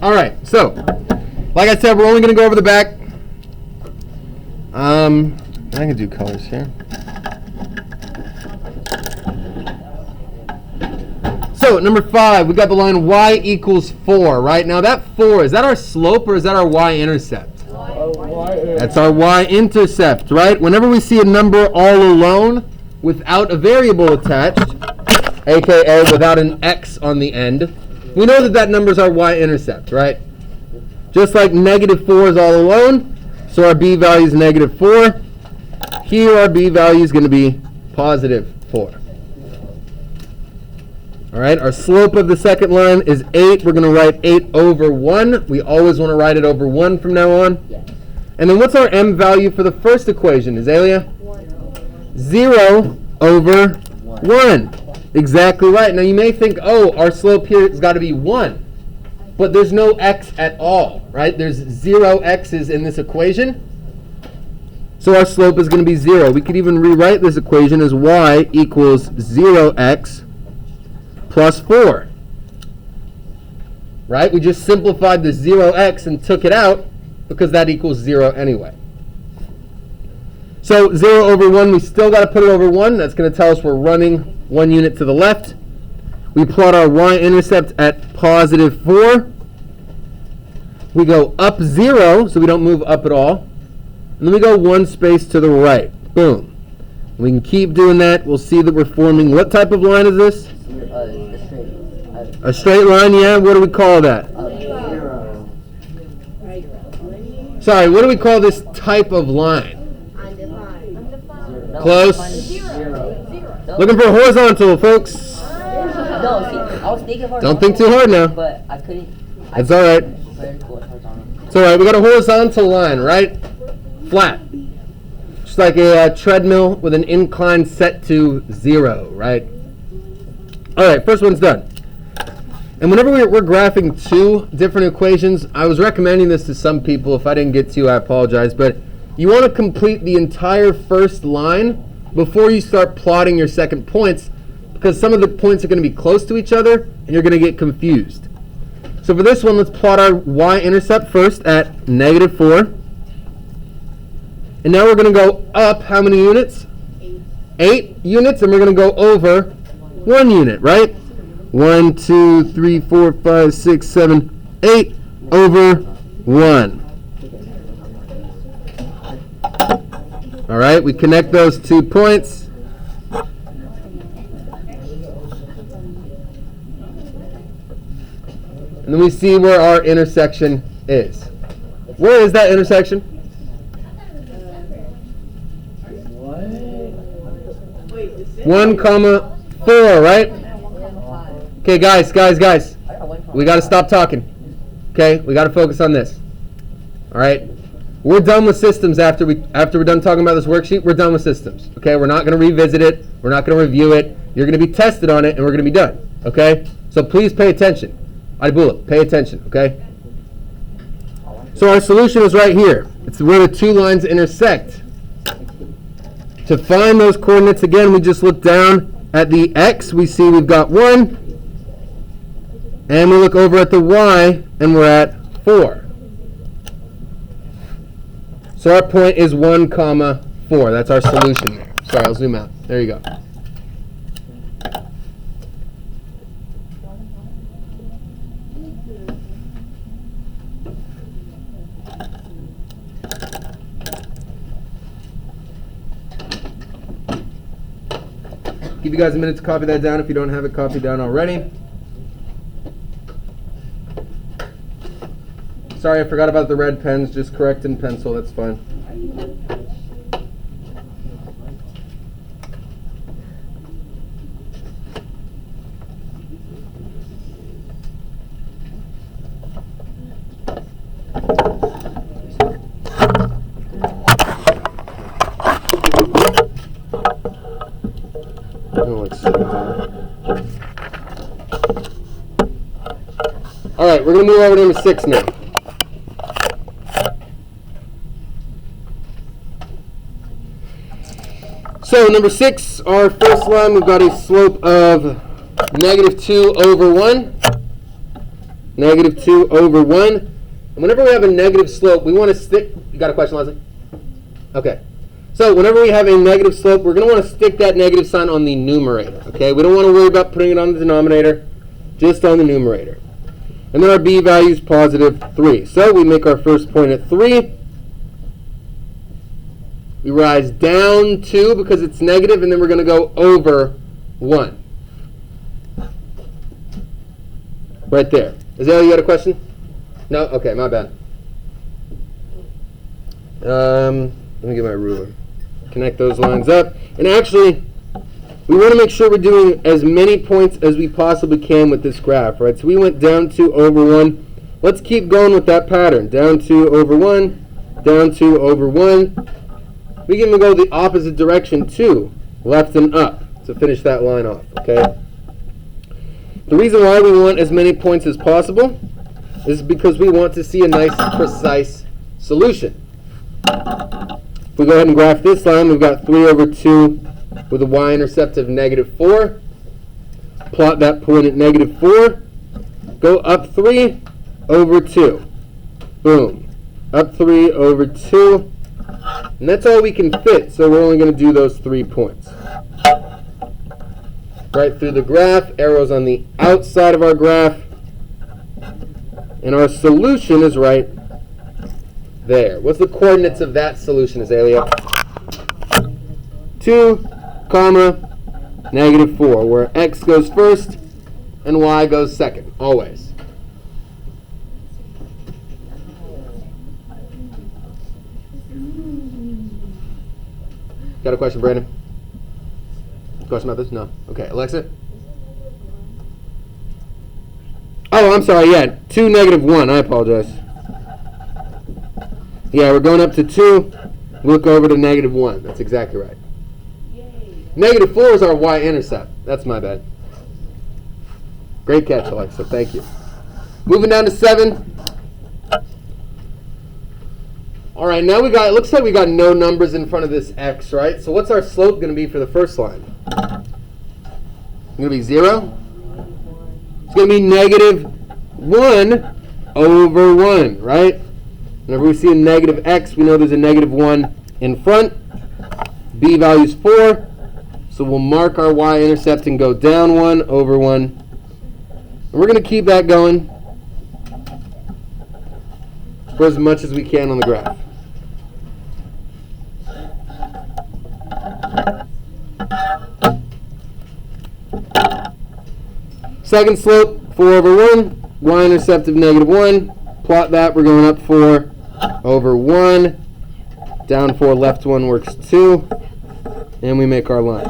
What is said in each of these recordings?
All right, so like I said, we're only going to go over the back. I can do colors here. So number 5, we got the line y equals 4, right? Now that 4, is that our slope or is that our y-intercept? That's our y-intercept, right? Whenever we see a number all alone without a variable attached, aka without an x on the end, we know that that number is our y-intercept, right? Just like negative 4 is all alone, so our b value is negative 4. Here our b value is going to be positive 4. All right, our slope of the second line is 8. We're going to write 8 over 1. We always want to write it over 1 from now on. Yes. And then what's our m value for the first equation, Azalea? 0 over 1. Exactly right. Now you may think, oh, our slope here has got to be 1. But there's no x at all, right? There's 0 x's in this equation. So our slope is going to be 0. We could even rewrite this equation as y equals 0x plus 4. Right? We just simplified the 0x and took it out because that equals 0 anyway. So 0 over 1, we still got to put it over 1. That's going to tell us we're running 1 unit to the left. We plot our y-intercept at positive 4. We go up 0, so we don't move up at all. And then we go 1 space to the right. Boom. We can keep doing that. We'll see that we're forming, what type of line is this? A straight line, yeah. What do we call that? Sorry, what do we call this type of line? Close. Looking for a horizontal, folks. No, see, I was thinking horizontal. Don't think too hard now. But I couldn't. It's all right. It's all right. We got a horizontal line, right? Flat. Just like a treadmill with an incline set to 0, right? All right, first one's done. And whenever we're graphing 2 different equations, I was recommending this to some people. If I didn't get to, I apologize. But you want to complete the entire first line before you start plotting your second points, because some of the points are going to be close to each other, and you're going to get confused. So for this one, let's plot our y-intercept first at negative 4. And now we're going to go up how many units? 8 units, and we're going to go over 1 unit, right? 1, 2, 3, 4, 5, 6, 7, 8 over 1. All right, we connect those 2 points. And then we see where our intersection is. Where is that intersection? 1, 4, right? Okay, guys. We got to stop talking. Okay, we got to focus on this. All right, we're done with systems after we're done talking about this worksheet. We're done with systems. Okay, we're not going to revisit it. We're not going to review it. You're going to be tested on it, and we're going to be done. Okay, so please pay attention. Adibula, pay attention. Okay. So our solution is right here. It's where the 2 lines intersect. To find those coordinates again, we just look down at the x. We see we've got 1. And we look over at the y, and we're at 4. So our point is 1, 4. That's our solution there. Sorry, I'll zoom out. There you go. Give you guys a minute to copy that down if you don't have it copied down already. Sorry, I forgot about the red pens. Just correct in pencil. That's fine. All right, we're going to move over to number 6 now. So number 6, our first line, we've got a slope of negative 2 over 1. negative 2 over 1. And whenever we have a negative slope, we want to stick. You got a question, Leslie? Okay. So whenever we have a negative slope, we're going to want to stick that negative sign on the numerator. Okay? We don't want to worry about putting it on the denominator, just on the numerator. And then our b value is positive 3. So we make our first point at 3. We rise down 2 because it's negative, and then we're going to go over 1. Right there. Azalea, you got a question? No? Okay, my bad. Let me get my ruler. Connect those lines up. And actually, we want to make sure we're doing as many points as we possibly can with this graph, right? So we went down 2 over 1. Let's keep going with that pattern. Down 2 over 1, down 2 over 1. We can even go the opposite direction too, left and up, to finish that line off, okay? The reason why we want as many points as possible is because we want to see a nice, precise solution. If we go ahead and graph this line, we've got 3 over 2 with a y-intercept of negative 4. Plot that point at negative 4. Go up 3 over 2. Boom. Up 3 over 2. And that's all we can fit, so we're only going to do those 3 points. Right through the graph, arrows on the outside of our graph. And our solution is right there. What's the coordinates of that solution, Azalea? 2, comma, negative 4, where x goes first and y goes second, always. Got a question, Brandon? Question about this? No. Okay, Alexa? Oh, I'm sorry, yeah, 2, negative 1, I apologize. Yeah, we're going up to 2, look over to negative 1. That's exactly right. Yay. Negative 4 is our y-intercept. That's my bad. Great catch, Alexa. Thank you. Moving down to 7. All right, now it looks like we got no numbers in front of this x, right? So what's our slope going to be for the first line? It's going to be 0. It's going to be negative 1 over 1, right? Whenever we see a negative x, we know there's a negative 1 in front. B value is 4. So we'll mark our y-intercept and go down 1 over 1. And we're going to keep that going for as much as we can on the graph. Second slope, 4 over 1. Y-intercept of negative 1. Plot that. We're going up 4 over 1. Down 4, left 1 works 2. And we make our line.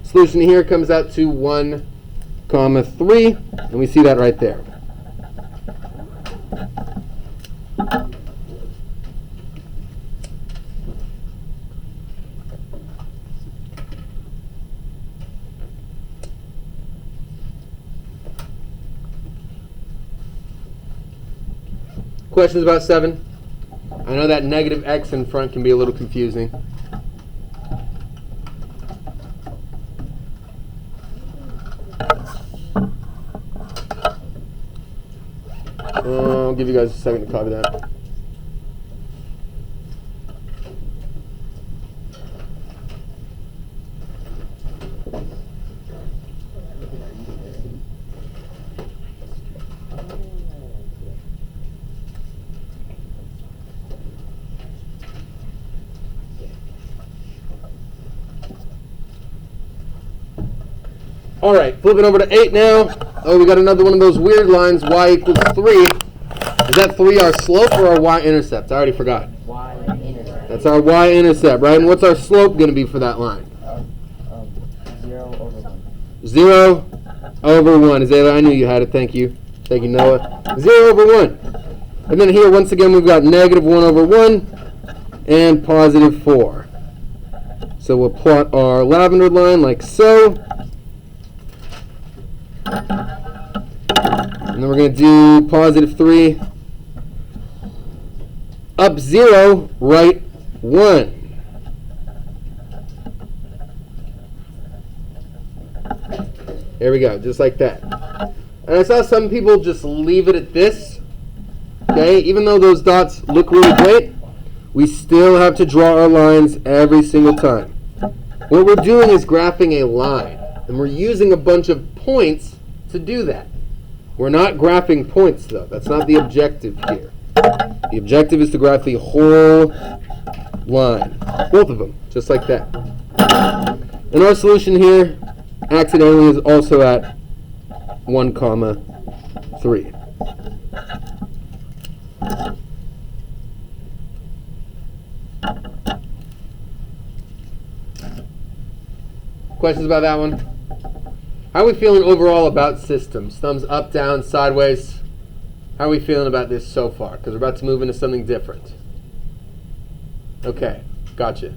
Solution here comes out to 1, comma 3. And we see that right there. Questions about 7? I know that negative x in front can be a little confusing. I'll give you guys a second to copy that. All right, flipping over to 8 now. Oh, we got another one of those weird lines, y equals 3. Is that 3 our slope or our y-intercept? I already forgot. Y-intercept. That's our y-intercept, right? And what's our slope going to be for that line? 0 over 1. 0 over 1. Azalea, I knew you had it. Thank you. Thank you, Noah. 0 over 1. And then here, once again, we've got negative 1 over 1 and positive 4. So we'll plot our lavender line like so. And then we're going to do positive 3, up 0, right 1. There we go, just like that. And I saw some people just leave it at this. Okay, even though those dots look really great, we still have to draw our lines every single time. What we're doing is graphing a line, and we're using a bunch of points to do that. We're not graphing points, though. That's not the objective here. The objective is to graph the whole line, both of them, just like that. And our solution here, accidentally, is also at 1, 3. Questions about that one? How are we feeling overall about systems? Thumbs up, down, sideways. How are we feeling about this so far? Because we're about to move into something different. Okay, gotcha.